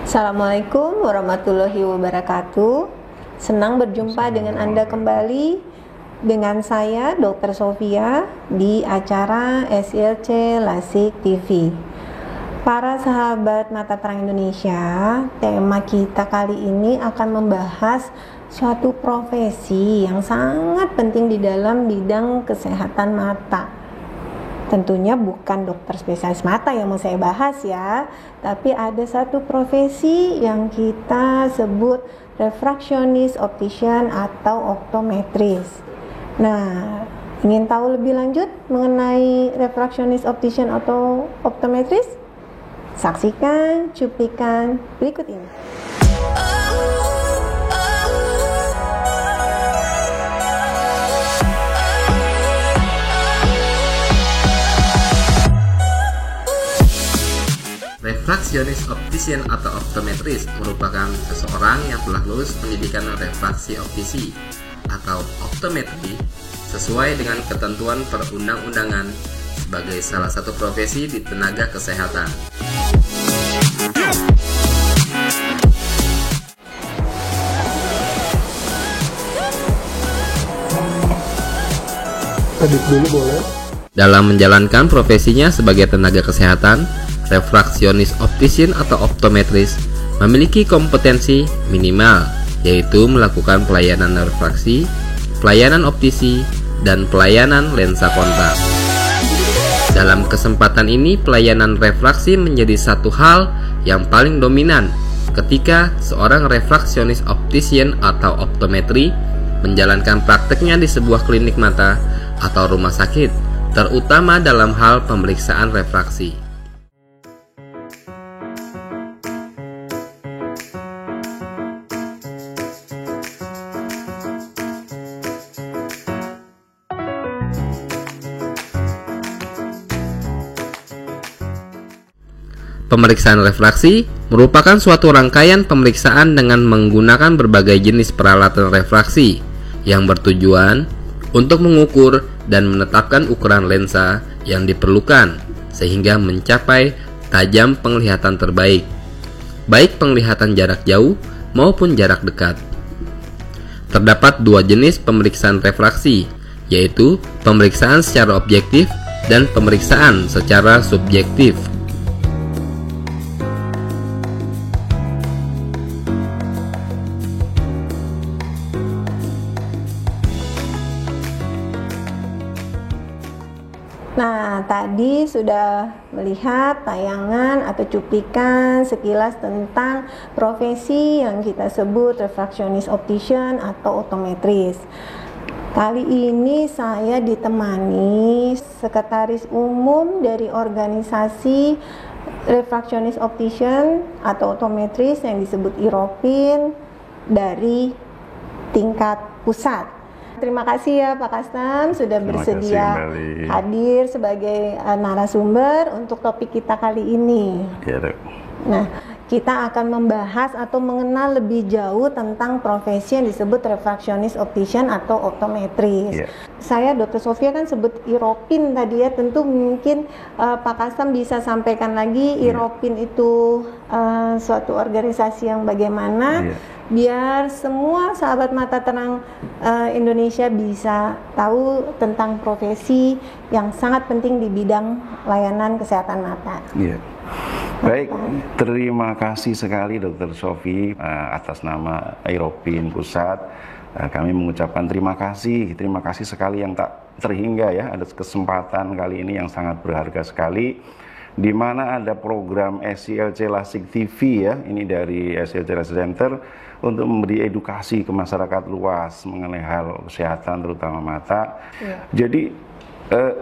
Assalamualaikum warahmatullahi wabarakatuh. Senang berjumpa dengan Anda kembali dengan saya Dr. Sofia di acara SILC LASIK TV. Para sahabat Mata Terang Indonesia, tema kita kali ini akan membahas suatu profesi yang sangat penting di dalam bidang kesehatan mata. Tentunya bukan dokter spesialis mata yang mau saya bahas ya, tapi ada satu profesi yang kita sebut refraksionis optician atau optometris. Nah, ingin tahu lebih lanjut mengenai refraksionis optician atau optometris? Saksikan cuplikan berikut ini. Refraksionis optician atau optometris merupakan seseorang yang telah lulus pendidikan refraksi optisi atau optometri sesuai dengan ketentuan perundang-undangan sebagai salah satu profesi di tenaga kesehatan. Edit dulu boleh. Dalam menjalankan profesinya sebagai tenaga kesehatan, refraksionis optician atau optometris memiliki kompetensi minimal, yaitu melakukan pelayanan refraksi, pelayanan optisi, dan pelayanan lensa kontak. Dalam kesempatan ini, pelayanan refraksi menjadi satu hal yang paling dominan ketika seorang refraksionis optician atau optometri menjalankan prakteknya di sebuah klinik mata atau rumah sakit, terutama dalam hal pemeriksaan refraksi. Pemeriksaan refraksi merupakan suatu rangkaian pemeriksaan dengan menggunakan berbagai jenis peralatan refraksi yang bertujuan untuk mengukur dan menetapkan ukuran lensa yang diperlukan sehingga mencapai tajam penglihatan terbaik, baik penglihatan jarak jauh maupun jarak dekat. Terdapat dua jenis pemeriksaan refraksi, yaitu pemeriksaan secara objektif dan pemeriksaan secara subjektif. Nah, tadi sudah melihat tayangan atau cuplikan sekilas tentang profesi yang kita sebut refraksionis optician atau optometris. Kali ini saya ditemani Sekretaris Umum dari organisasi refraksionis optician atau optometris yang disebut IROPIN dari tingkat pusat. Terima kasih ya Pak Kastam sudah bersedia hadir sebagai narasumber untuk topik kita kali ini. Ya, Dok. Nah, kita akan membahas atau mengenal lebih jauh tentang profesi yang disebut refraksionis optician atau optometris. Yeah. Saya Dr. Sofia kan sebut IROPIN tadi ya, tentu mungkin Pak Kastam bisa sampaikan lagi IROPIN itu suatu organisasi yang bagaimana. Biar semua sahabat Mata Terang Indonesia bisa tahu tentang profesi yang sangat penting di bidang layanan kesehatan mata. Iya. Baik, terima kasih sekali Dr. Sofi atas nama IROPIN Pusat. Kami mengucapkan terima kasih sekali yang tak terhingga ya, ada kesempatan kali ini yang sangat berharga sekali, di mana ada program SILC LASIK TV ya, ini dari SILC LASIK Center untuk memberi edukasi ke masyarakat luas mengenai hal kesehatan terutama mata. Jadi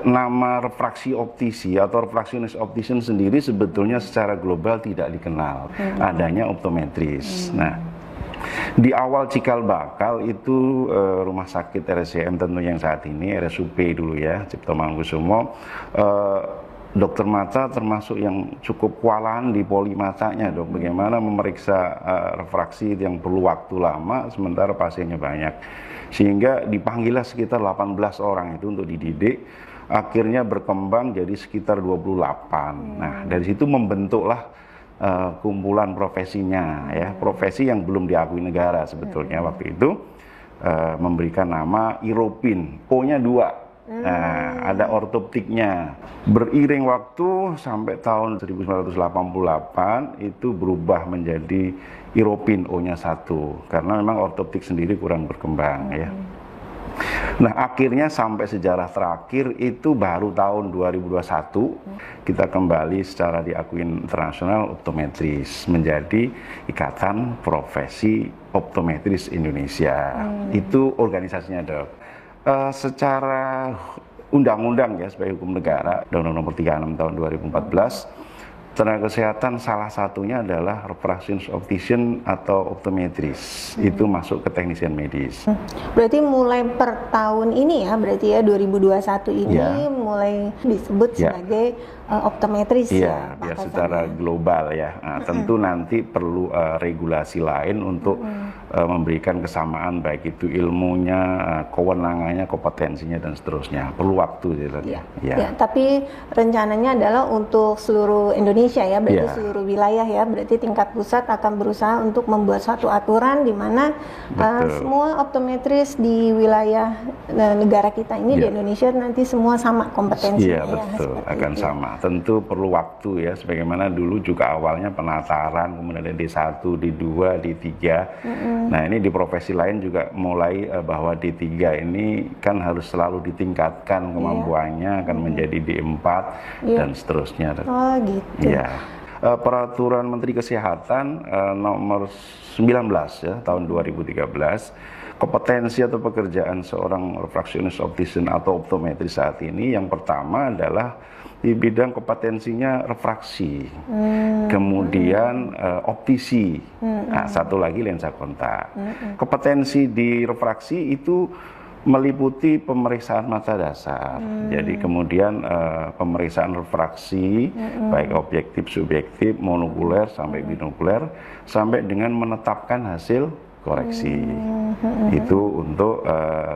nama refraksi optisi atau refraksionis optician sendiri sebetulnya secara global tidak dikenal, adanya optometris. Nah, di awal cikal bakal itu rumah sakit RSCM tentu yang saat ini RSUP dulu ya, Cipto Mangunkusumo, dokter mata termasuk yang cukup kewalahan di poli matanya, Dok. Bagaimana memeriksa refraksi yang perlu waktu lama sementara pasiennya banyak. Sehingga dipanggillah sekitar 18 orang itu untuk dididik, akhirnya berkembang jadi sekitar 28. Nah, dari situ membentuklah kumpulan profesinya, ya, profesi yang belum diakui negara sebetulnya waktu itu, memberikan nama Iropin, O-nya 2. Nah, ada ortoptiknya. Beriring waktu sampai tahun 1988 itu berubah menjadi Iropin, O-nya 1, karena memang ortoptik sendiri kurang berkembang, ya. Nah, akhirnya sampai sejarah terakhir itu baru tahun 2021 kita kembali secara diakui internasional optometris menjadi Ikatan Profesi Optometris Indonesia. Itu organisasinya, Dok. Secara undang-undang, ya, sebagai hukum negara, Undang-Undang Nomor 36 tahun 2014, tenaga kesehatan salah satunya adalah refractionist optician atau optometris. Itu masuk ke teknisian medis. Berarti mulai per tahun ini, ya, berarti ya 2021 ini, ya, mulai disebut, ya, sebagai optometris, ya, biar secara global, ya. Nah, tentu nanti perlu regulasi lain untuk memberikan kesamaan baik itu ilmunya, kewenangannya, kompetensinya dan seterusnya. Perlu waktu, ya. Ya, tapi rencananya adalah untuk seluruh Indonesia, ya, berarti seluruh wilayah, ya. Berarti tingkat pusat akan berusaha untuk membuat suatu aturan di mana semua optometris di wilayah negara kita ini, di Indonesia, nanti semua sama kompetensinya. Iya, betul, akan itu sama. Tentu perlu waktu, ya, sebagaimana dulu juga awalnya penataran, kemudian ada D1, D2, D3. Nah, ini di profesi lain juga mulai bahwa D3 ini kan harus selalu ditingkatkan kemampuannya, akan menjadi D4 dan seterusnya. Oh, gitu. Ya. Peraturan Menteri Kesehatan nomor 19, ya, tahun 2013, kompetensi atau pekerjaan seorang refractionist optician atau optometris saat ini yang pertama adalah di bidang kompetensinya refraksi, kemudian optisi, nah, satu lagi lensa kontak. Kompetensi di refraksi itu meliputi pemeriksaan mata dasar, jadi kemudian pemeriksaan refraksi, baik objektif, subjektif, monokuler sampai binokuler, sampai dengan menetapkan hasil koreksi. Itu untuk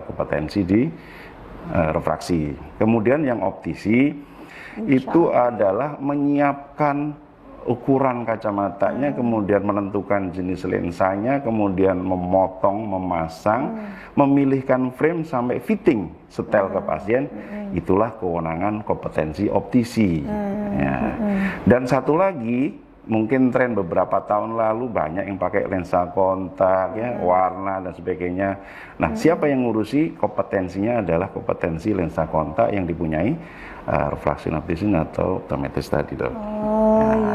kompetensi di refraksi. Kemudian yang optisi itu adalah menyiapkan ukuran kacamatanya, kemudian menentukan jenis lensanya, kemudian memotong, memasang, memilihkan frame sampai fitting setel ke pasien. Itulah kewenangan kompetensi optisi. Ya. Dan satu lagi, mungkin tren beberapa tahun lalu banyak yang pakai lensa kontak, ya, warna dan sebagainya. Nah, siapa yang ngurusi? Kompetensinya adalah kompetensi lensa kontak yang dipunyai refraction optician atau optometris tadi, Dok.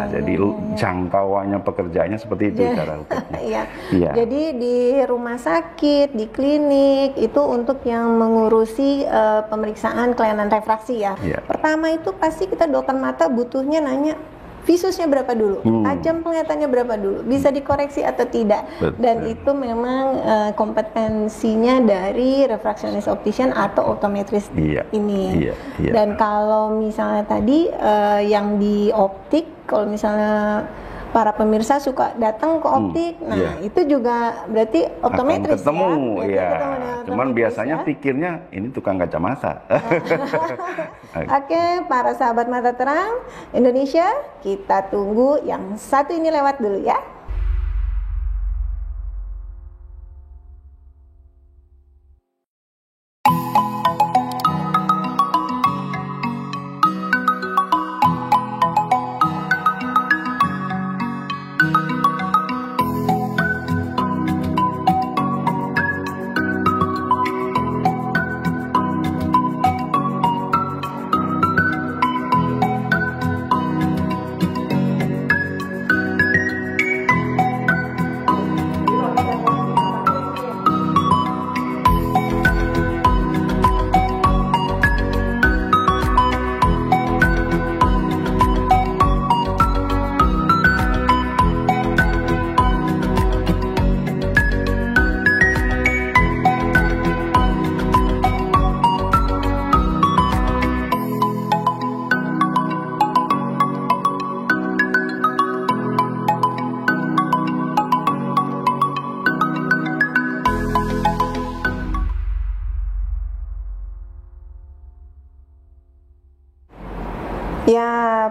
Jadi jangkauannya pekerjaannya seperti itu cara hukumnya. Jadi di rumah sakit, di klinik itu untuk yang mengurusi pemeriksaan kelainan refraksi, ya. Pertama itu pasti kita dokter mata butuhnya nanya visusnya berapa dulu, tajam penglihatannya berapa dulu, bisa dikoreksi atau tidak. Dan itu memang kompetensinya dari refractionist optician atau optometris ini. Dan kalau misalnya tadi yang di optik, kalau misalnya para pemirsa suka datang ke optik, nah itu juga berarti optometris, ketemu, ya. Cuman biasanya pikirnya ini tukang kacamata. Oke, para sahabat mata terang Indonesia, kita tunggu yang satu ini lewat dulu, ya.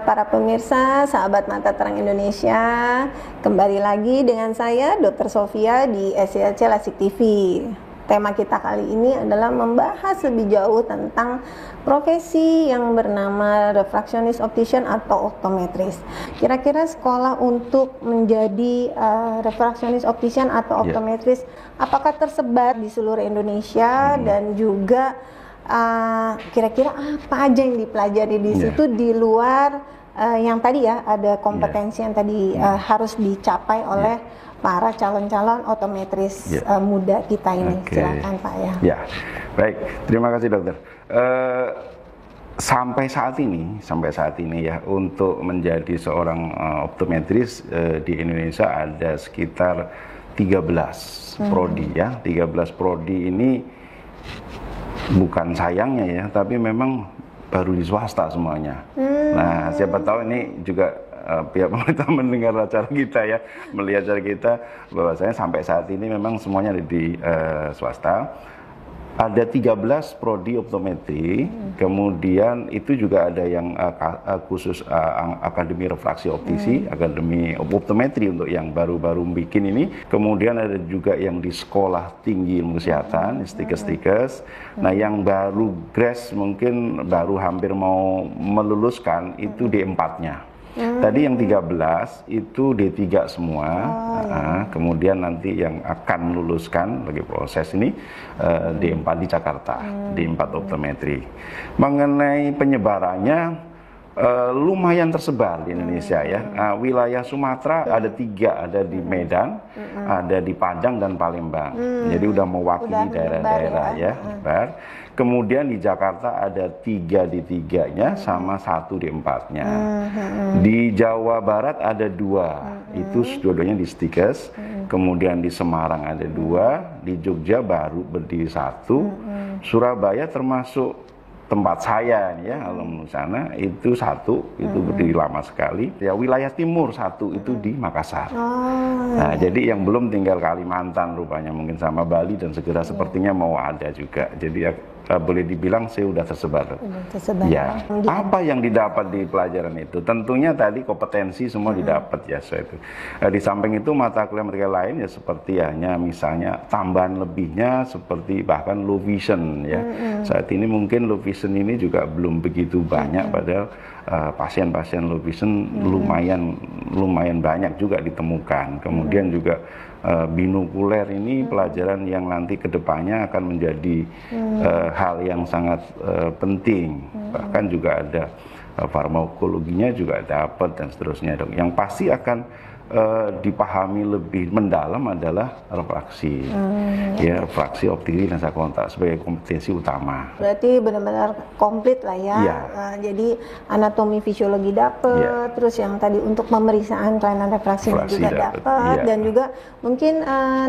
para pemirsa, sahabat Mata Terang Indonesia, kembali lagi dengan saya Dr. Sofia di SILC Lasik TV. Tema kita kali ini adalah membahas lebih jauh tentang profesi yang bernama refractionist optician atau optometris. Kira-kira sekolah untuk menjadi refractionist optician atau optometris apakah tersebar di seluruh Indonesia, dan juga kira-kira apa aja yang dipelajari di situ di luar yang tadi ya ada kompetensi yang tadi harus dicapai oleh para calon-calon optometris muda kita ini. Silakan Pak ya. Ya, baik. Terima kasih dokter. Sampai saat ini ya, untuk menjadi seorang optometris di Indonesia ada sekitar 13 prodi ya. 13 prodi ini bukan sayangnya ya, tapi memang baru di swasta semuanya. Nah, siapa tahu ini juga pihak pemerintah mendengar acara kita ya, melihat acara kita, bahwasanya sampai saat ini memang semuanya ada di swasta. Ada 13 prodi optometri, kemudian itu juga ada yang khusus akademi refraksi optisi, akademi optometri untuk yang baru-baru bikin ini. Kemudian ada juga yang di sekolah tinggi ilmu kesehatan, stikes. Nah, yang baru grads mungkin baru hampir mau meluluskan itu D4-nya. Tadi yang 13 itu D3 semua, kemudian nanti yang akan meluluskan lagi proses ini D4 di Jakarta, D4 optometri. Mengenai penyebarannya lumayan tersebar di Indonesia ya. Wilayah Sumatera ada 3, ada di Medan, ada di Padang dan Palembang. Jadi udah mewakili daerah-daerah ya. Kemudian di Jakarta ada 3 di 3-nya sama 1 di 4-nya. Di Jawa Barat ada 2, itu dua-duanya di Stikes. Kemudian di Semarang ada 2, di Jogja baru berdiri 1. Surabaya termasuk tempat saya nih ya, alumni sana itu 1, itu berdiri lama sekali. Ya, wilayah timur 1 itu di Makassar. Nah, jadi yang belum tinggal Kalimantan rupanya mungkin sama Bali, dan segera sepertinya mau ada juga. Jadi ya, boleh dibilang saya udah tersebar. Ya. Apa yang didapat di pelajaran itu? Tentunya tadi kompetensi semua didapat ya. So itu. Di samping itu mata kuliah lain ya, seperti hanya misalnya tambahan lebihnya seperti bahkan low vision ya. Saat ini mungkin low vision ini juga belum begitu banyak, padahal pasien-pasien low vision lumayan banyak juga ditemukan. Kemudian juga binokuler ini pelajaran yang nanti kedepannya akan menjadi hal yang sangat penting. Bahkan juga ada farmakologinya juga dapat dan seterusnya dong. Yang pasti akan dipahami lebih mendalam adalah refraksi, ya, refraksi optisi lensa kontak sebagai kompetensi utama. Berarti benar-benar komplit lah ya. Jadi anatomi fisiologi dapat, terus yang tadi untuk pemeriksaan kelainan refraksinya juga dapat, dan juga mungkin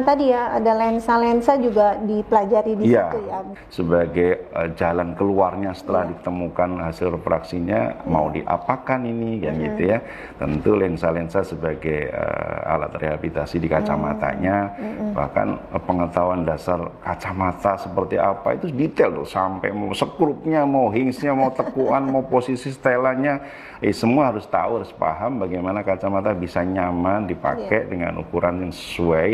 tadi ya ada lensa-lensa juga dipelajari di situ ya. Sebagai jalan keluarnya setelah ditemukan hasil refraksinya mau diapakan ini kan gitu ya. Tentu lensa-lensa sebagai alat rehabilitasi di kacamatanya, bahkan pengetahuan dasar kacamata seperti apa itu detail tuh, sampai mau skrupnya, mau hingsnya, mau tekuan, mau posisi setelannya, semua harus tahu, harus paham bagaimana kacamata bisa nyaman dipakai dengan ukuran yang sesuai,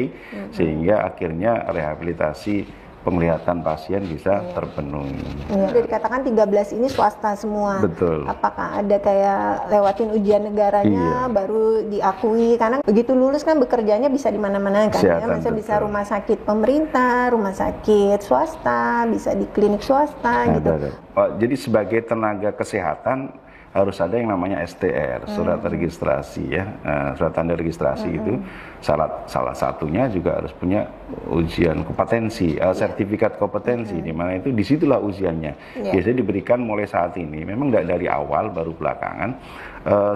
sehingga akhirnya rehabilitasi penglihatan pasien bisa terpenuhi. Sudah dikatakan 13 ini swasta semua. Betul. Apakah ada kayak lewatin ujian negaranya baru diakui? Karena begitu lulus kan bekerjanya bisa di mana-mana kan ya. Bisa rumah sakit pemerintah, rumah sakit swasta, bisa di klinik swasta gitu. Jadi sebagai tenaga kesehatan harus ada yang namanya STR, surat registrasi ya, surat tanda registrasi itu salah satunya juga harus punya ujian kompetensi, sertifikat kompetensi, di mana itu disitulah ujiannya. Biasanya diberikan mulai saat ini, memang tidak dari awal, baru belakangan.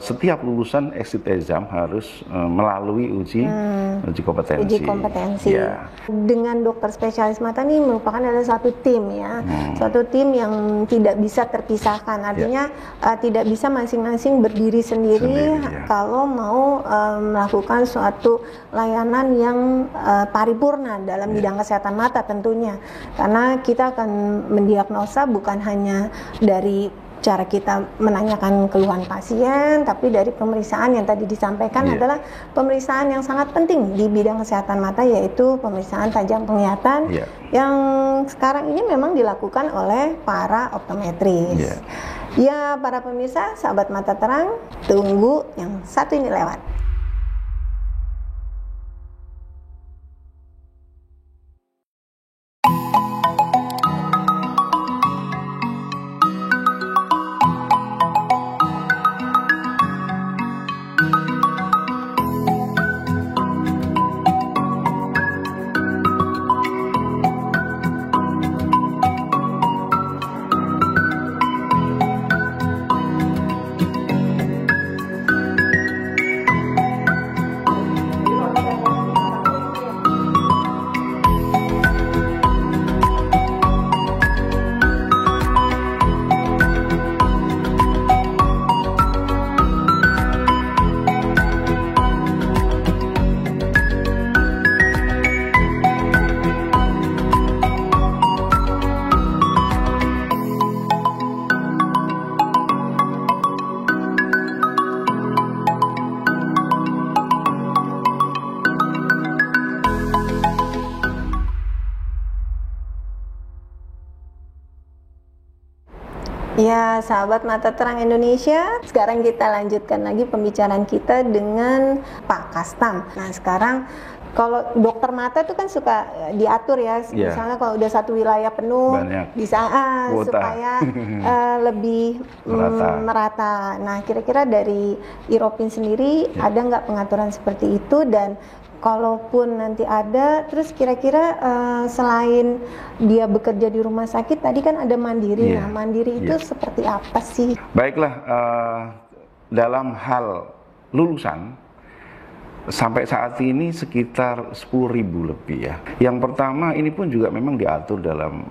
Setiap lulusan exit exam harus melalui uji kompetensi. Uji kompetensi. Dengan dokter spesialis mata ini merupakan ada satu tim ya, satu tim yang tidak bisa terpisahkan. Artinya tidak bisa masing-masing berdiri sendiri kalau mau melakukan suatu layanan yang paripurna dalam bidang kesehatan mata tentunya. Karena kita akan mendiagnosa bukan hanya dari cara kita menanyakan keluhan pasien, tapi dari pemeriksaan yang tadi disampaikan adalah pemeriksaan yang sangat penting di bidang kesehatan mata, yaitu pemeriksaan tajam penglihatan yang sekarang ini memang dilakukan oleh para optometris. Ya, para pemirsa, sahabat mata terang, tunggu yang satu ini lewat. Ya, sahabat mata terang Indonesia, sekarang kita lanjutkan lagi pembicaraan kita dengan Pak Kastam. Nah, sekarang kalau dokter mata itu kan suka diatur ya, misalnya kalau udah satu wilayah penuh, bisa supaya lebih merata. Nah, kira-kira dari Iropin sendiri ada nggak pengaturan seperti itu, dan kalaupun nanti ada, terus kira-kira selain dia bekerja di rumah sakit, tadi kan ada mandiri. Nah, mandiri itu seperti apa sih? Baiklah, dalam hal lulusan, sampai saat ini sekitar 10.000 lebih ya. Yang pertama, ini pun juga memang diatur dalam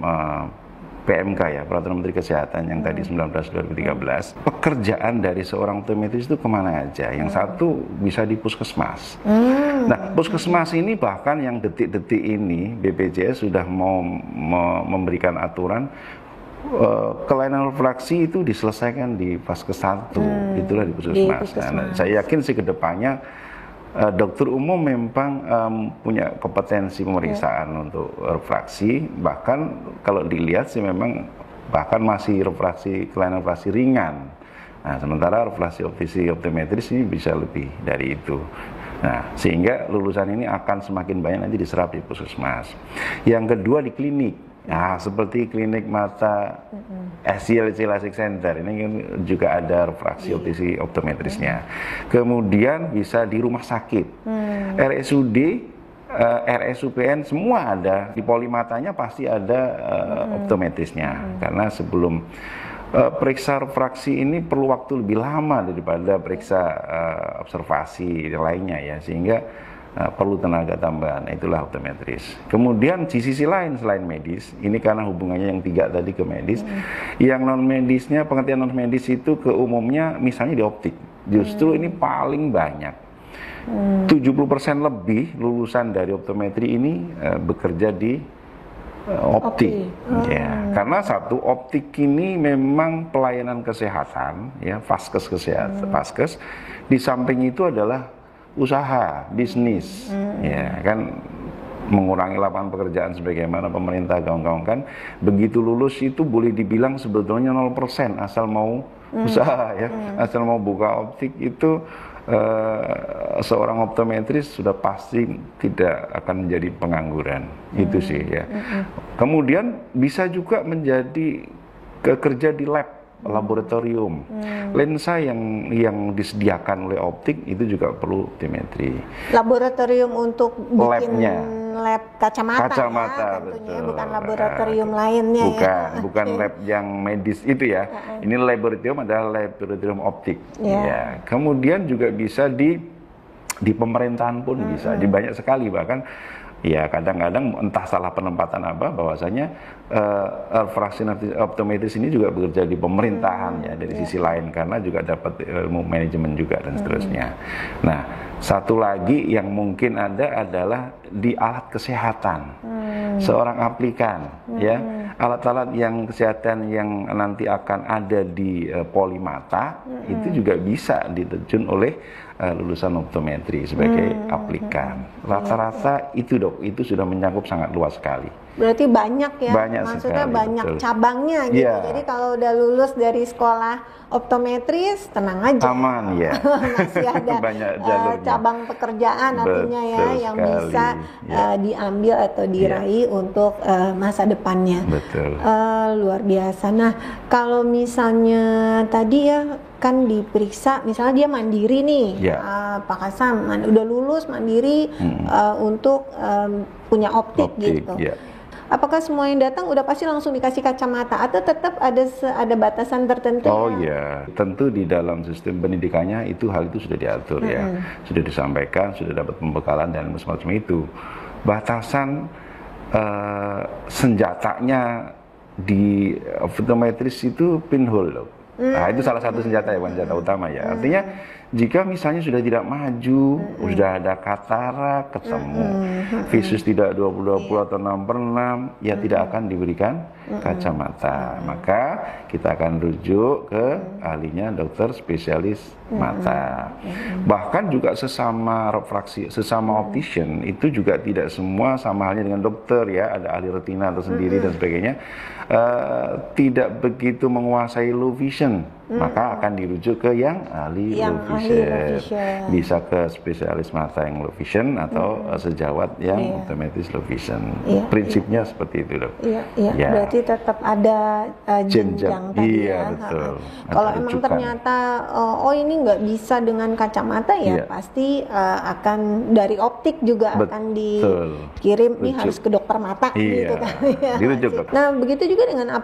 PMK ya, Peraturan Menteri Kesehatan yang tadi 19/2013. Pekerjaan dari seorang optometris itu kemana aja? Yang satu bisa di puskesmas. Nah, puskesmas ini bahkan yang detik-detik ini BPJS sudah mau memberikan aturan kelainan refraksi itu diselesaikan di Vaskes 1, itulah di puskesmas. Nah, saya yakin sih ke depannya dokter umum memang punya kompetensi pemeriksaan untuk refraksi, bahkan kalau dilihat sih memang bahkan masih kelainan refraksi ringan. Nah, sementara refraksi optometris ini bisa lebih dari itu. Nah, sehingga lulusan ini akan semakin banyak nanti diserap di puskesmas. Yang kedua di klinik. Nah, seperti klinik mata SCLC LASIK Center, ini juga ada refraksi optometrisnya. Kemudian bisa di rumah sakit, RSUD, RSUPN, semua ada. Di polimatanya pasti ada optometrisnya, karena sebelum periksa refraksi ini perlu waktu lebih lama daripada periksa observasi lainnya ya, sehingga perlu tenaga tambahan, itulah optometris. Kemudian di sisi lain selain medis, ini karena hubungannya yang 3 tadi ke medis, yang non medisnya, pengertian non medis itu ke umumnya misalnya di optik, justru ini paling banyak. 70% lebih lulusan dari optometri ini bekerja di optik. Ya, karena satu, optik ini memang pelayanan kesehatan ya, vaskes kesehatan, vaskes. Di samping itu adalah usaha, bisnis, ya kan, mengurangi lapangan pekerjaan sebagaimana pemerintah gaung-gaungkan. Begitu lulus itu boleh dibilang sebetulnya 0% asal mau usaha ya, asal mau buka optik itu seorang optometris sudah pasti tidak akan menjadi pengangguran, itu sih ya. Kemudian bisa juga menjadi kerja di lab, laboratorium. Lensa yang disediakan oleh optik itu juga perlu optometri. Laboratorium untuk bikin labnya, lab kacamata ya, tentunya, bukan laboratorium lainnya bukan lab yang medis itu ya. Ini laboratorium adalah laboratorium optik. Ya. Kemudian juga bisa di pemerintahan pun bisa, di banyak sekali, bahkan Ya, kadang-kadang entah salah penempatan apa, bahwasanya refraksi optometris ini juga bekerja di pemerintahan ya, dari sisi lain, karena juga dapat ilmu manajemen juga dan seterusnya. Nah, satu lagi yang mungkin ada adalah di alat kesehatan. Seorang aplikan ya, alat-alat yang kesehatan yang nanti akan ada di poli mata itu juga bisa diterjun oleh lulusan optometri sebagai aplikan. Rata-rata itu dok, itu sudah menyangkup sangat luas sekali. Berarti banyak ya, banyak maksudnya sekali, banyak betul. cabangnya gitu. Yeah. Jadi kalau udah lulus dari sekolah optometris, tenang aja. Aman ya. Masih ada banyak jalurnya. cabang pekerjaan artinya ya Betul yang sekali. bisa diambil atau diraih untuk masa depannya. Betul. Luar biasa. Nah, kalau misalnya tadi ya kan diperiksa, misalnya dia mandiri nih, Pak Kasam udah lulus mandiri untuk punya optik gitu. Ya. Apakah semua yang datang udah pasti langsung dikasih kacamata atau tetap ada batasan tertentu? Oh ya, tentu di dalam sistem pendidikannya itu hal itu sudah diatur ya, sudah disampaikan, sudah dapat pembekalan dan semacam itu. Batasan senjatanya di optometris itu pinhole loh. Nah, itu salah satu senjata ya, bukan senjata utama ya. Artinya jika misalnya sudah tidak maju, sudah ada katarak ketemu, visus tidak 20/20 atau 6/6, ya tidak akan diberikan kacamata. Maka kita akan rujuk ke ahlinya dokter spesialis mata. Bahkan juga sesama refraksi, sesama optician itu juga tidak semua sama halnya dengan dokter ya. Ada ahli retina tersendiri dan sebagainya. Tidak begitu menguasai low vision, maka akan dirujuk ke yang ahli low vision. Bisa ke spesialis mata yang low vision atau sejawat yang optometris low vision. Prinsipnya seperti itu dok. Iya. Berarti tetap ada jenjang tadi ya. Betul. Kalau emang ternyata ini nggak bisa dengan kacamata ya, pasti akan dari optik juga akan dikirim nih harus ke dokter mata gitu kan. Dirujuk dok. Nah begitu juga dengan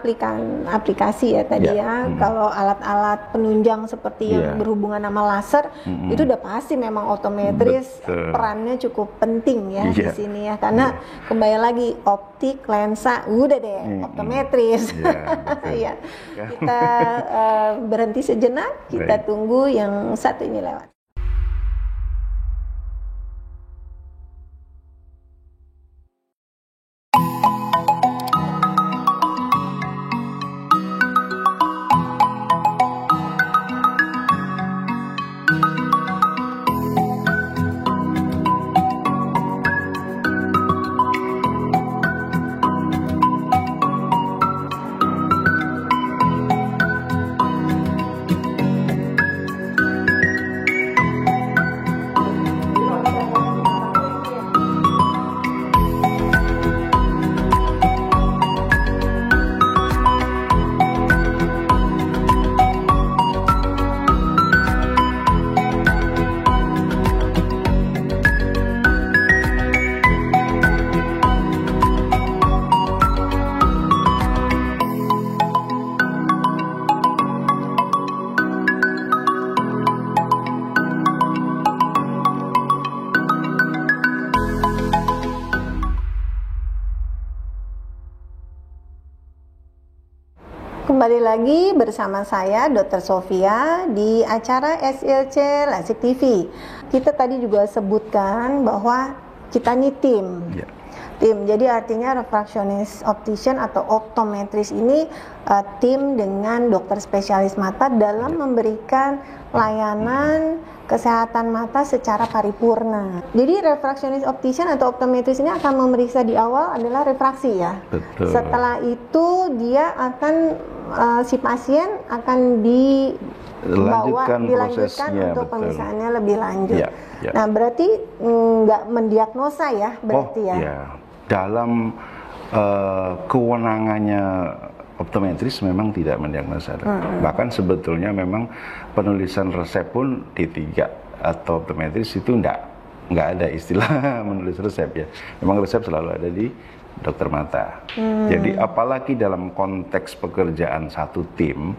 aplikasi ya tadi ya. Kalau alat-alat penunjang seperti yang berhubungan sama laser itu udah pasti memang optometris perannya cukup penting ya di sini ya, karena kembali lagi optik, lensa, udah deh optometris. Ya. Kita berhenti sejenak, kita tunggu yang satu ini lewat. Kembali lagi bersama saya Dr. Sofia di acara SILC LASIK TV. Kita tadi juga sebutkan bahwa kita nih tim. Tim, jadi artinya refractionist optician atau optometris ini tim dengan dokter spesialis mata dalam memberikan layanan kesehatan mata secara paripurna. Jadi refractionist optician atau optometris ini akan memeriksa di awal adalah refraksi ya. Betul. Setelah itu dia akan si pasien akan dilanjutkan untuk pemeriksaannya lebih lanjut. Nah berarti nggak mendiagnosa ya berarti dalam kewenangannya optometris memang tidak mendiagnosa. Bahkan sebetulnya memang penulisan resep pun D3 atau optometris itu nggak ada istilah menulis resep ya. Memang resep selalu ada di dokter mata. Jadi apalagi dalam konteks pekerjaan satu tim,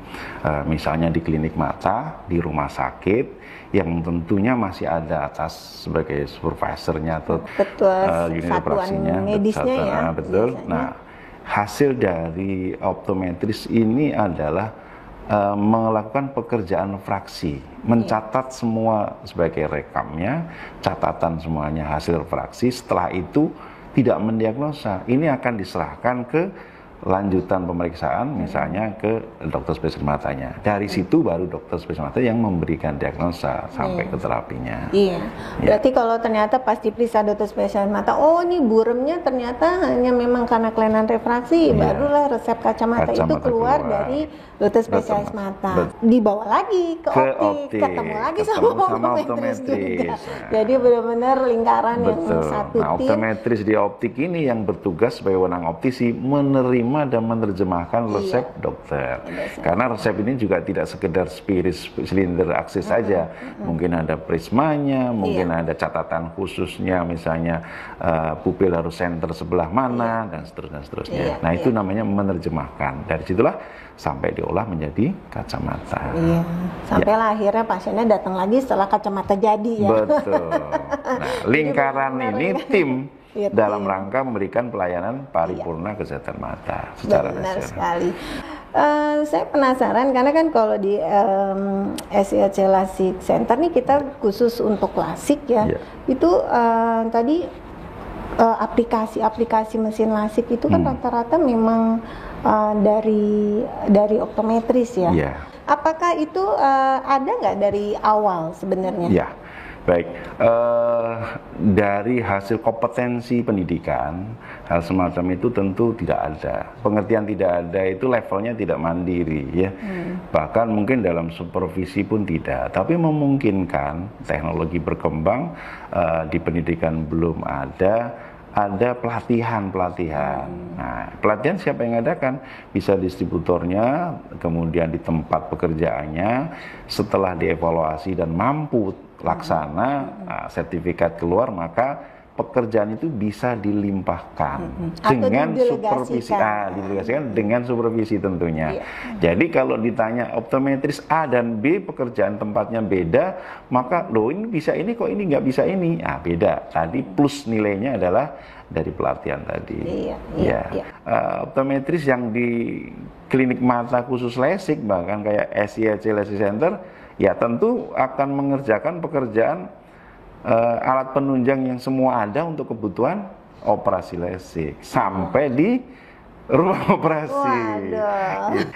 misalnya di klinik mata, di rumah sakit, yang tentunya masih ada atas sebagai supervisornya atau unit operasinya, medisnya ya. Betul. Biasanya. Nah, hasil dari optometris ini adalah melakukan pekerjaan fraksi, mencatat semua sebagai rekamnya, catatan semuanya hasil fraksi. Setelah itu tidak mendiagnosa, ini akan diserahkan ke lanjutan pemeriksaan, misalnya ke dokter spesialis matanya. Dari situ baru dokter spesialis mata yang memberikan diagnosa sampai ke terapinya. Iya. Berarti kalau ternyata pas diperiksa dokter spesialis mata, oh ini buremnya ternyata hanya memang karena kelainan refraksi, barulah resep kacamata itu keluar dari dokter spesialis mata. Dibawa lagi ke optik, ketemu lagi sama optometris juga. Jadi benar-benar lingkaran yang satu tim. Nah, optometris di optik ini yang bertugas sebagai wewenang optisi menerima dan menerjemahkan resep dokter. Karena resep ini juga tidak sekedar spiris silinder aksis saja. Mungkin ada prismanya, mungkin ada catatan khususnya, misalnya pupil harus center sebelah mana, dan seterusnya. Nah, itu namanya menerjemahkan. Dari situlah sampai diolah menjadi kacamata. Sampailah akhirnya pasiennya datang lagi setelah kacamata jadi ya. Betul. Nah, lingkaran ini tim dalam rangka memberikan pelayanan paripurna kesehatan mata secara benar nasional. sekali. Saya penasaran karena kan kalau di SILC Lasik Center nih kita khusus untuk lasik ya. Itu tadi aplikasi mesin lasik itu kan rata-rata memang dari optometris ya. Apakah itu ada nggak dari awal sebenarnya? Ya. Baik, dari hasil kompetensi pendidikan, hal semacam itu tentu tidak ada. Pengertian tidak ada itu levelnya tidak mandiri ya. Bahkan mungkin dalam supervisi pun tidak. Tapi memungkinkan teknologi berkembang, di pendidikan belum ada pelatihan. Nah, pelatihan siapa yang ngadakan? Bisa distributornya, kemudian di tempat pekerjaannya, setelah dievaluasi dan mampu laksana, sertifikat keluar, maka pekerjaan itu bisa dilimpahkan dengan supervisi, didelegasikan dengan supervisi tentunya. Jadi kalau ditanya optometris A dan B pekerjaan tempatnya beda, maka loh ini bisa ini kok ini nggak bisa ini, beda. Tadi plus nilainya adalah dari pelatihan tadi. Optometris yang di klinik mata khusus LASIK bahkan kayak SILC Lasik Center, ya tentu akan mengerjakan pekerjaan alat penunjang yang semua ada untuk kebutuhan operasi LASIK sampai di rumah operasi.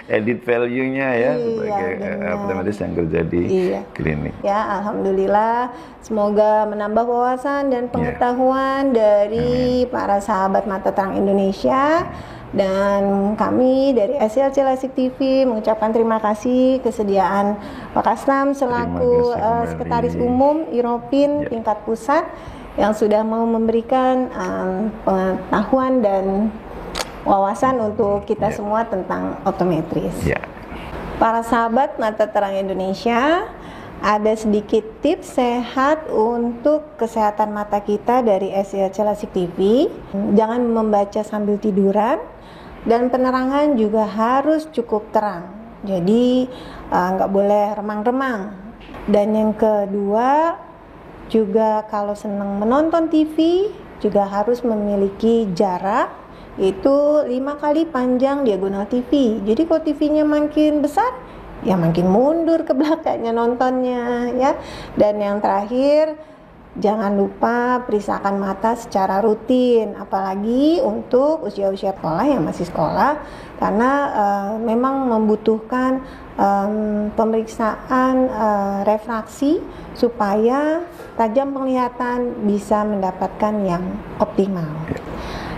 Edit value-nya ya sebagai optometris yang kerja di klinik. Ya, alhamdulillah. Semoga menambah wawasan dan pengetahuan dari para sahabat Mata Terang Indonesia. Dan kami dari SILC Lasik TV mengucapkan terima kasih kesediaan Pak Kastam selaku Sekretaris Umum Iropin tingkat pusat yang sudah mau memberikan pengetahuan dan wawasan untuk kita semua tentang optometris. Para sahabat Mata Terang Indonesia, ada sedikit tips sehat untuk kesehatan mata kita dari SILC Lasik TV. Jangan membaca sambil tiduran. Dan penerangan juga harus cukup terang. Jadi nggak boleh remang-remang. Dan yang kedua, juga kalau senang menonton TV juga harus memiliki jarak, itu 5 kali panjang diagonal TV. Jadi kalau TV-nya makin besar, ya makin mundur ke belakangnya nontonnya ya. Dan yang terakhir, jangan lupa periksakan mata secara rutin, apalagi untuk usia-usia sekolah yang masih sekolah, karena memang membutuhkan pemeriksaan refraksi supaya tajam penglihatan bisa mendapatkan yang optimal.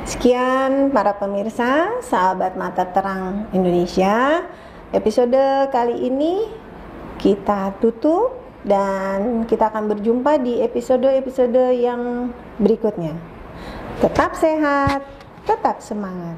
Sekian para pemirsa, sahabat Mata Terang Indonesia, episode kali ini kita tutup. Dan kita akan berjumpa di episode-episode yang berikutnya. Tetap sehat, tetap semangat.